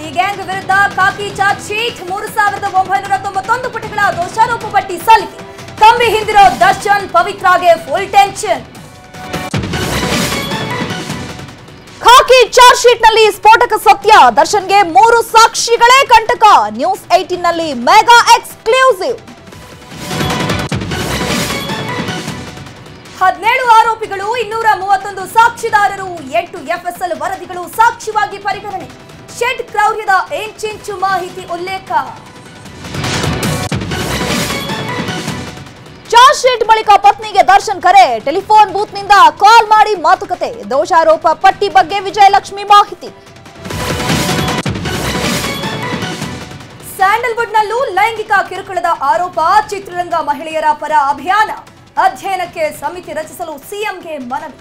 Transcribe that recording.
ಈ ಗ್ಯಾಂಗ್ ವಿರುದ್ಧ ಖಾಕಿ charge sheet 3991 ಪುಟಗಳ ದೋಷಾರೋಪ ಪಟ್ಟಿ ಸಲ್ಲಿಕೆ. ಕಂಬಿ ಹಿಂದಿರೋ ದರ್ಶನ್ ಪವಿತ್ರಾಗೆ ಫುಲ್ ಟೆನ್ಷನ್. ಖಾಕಿ ಚಾರ್ಜ್ ಶೀಟ್ ನಲ್ಲಿ ಸ್ಫೋಟಕ ಸತ್ಯ. ದರ್ಶನ್ಗೆ 3 ಸಾಕ್ಷಿಗಳೇ ಕಂಟಕ. ನ್ಯೂಸ್ 18 ನಲ್ಲಿ ಮೆಗಾ ಎಕ್ಸ್ಕ್ಲೂಸಿವ್. 17 ಆರೋಪಿಗಳು, 231 ಸಾಕ್ಷಿದಾರರು, 8 FSL ವರದಿಗಳು ಸಾಕ್ಷಿಯಾಗಿ ಪರಿಗಣನೆ. ಶೆಡ್ ಕ್ರೌರ್ಯದ ಇಂಚಿಂಚು ಮಾಹಿತಿ ಉಲ್ಲೇಖ. ಚಾರ್ಜ್ ಶೀಟ್ ಬಳಿಕ ಪತ್ನಿಗೆ ದರ್ಶನ್ ಕರೆ. ಟೆಲಿಫೋನ್ ಬೂತ್ ನಿಂದ ಕಾಲ್ ಮಾಡಿ ಮಾತುಕತೆ. ದೋಷಾರೋಪ ಪಟ್ಟಿ ಬಗ್ಗೆ ವಿಜಯಲಕ್ಷ್ಮಿ ಮಾಹಿತಿ. ಸ್ಯಾಂಡಲ್ವುಡ್ ನಲ್ಲೂ ಲೈಂಗಿಕ ಕಿರುಕುಳದ ಆರೋಪ. ಚಿತ್ರರಂಗ ಮಹಿಳೆಯರ ಪರ ಅಭಿಯಾನ. ಅಧ್ಯಯನಕ್ಕೆ ಸಮಿತಿ ರಚಿಸಲು ಸಿಎಂಗೆ ಮನವಿ.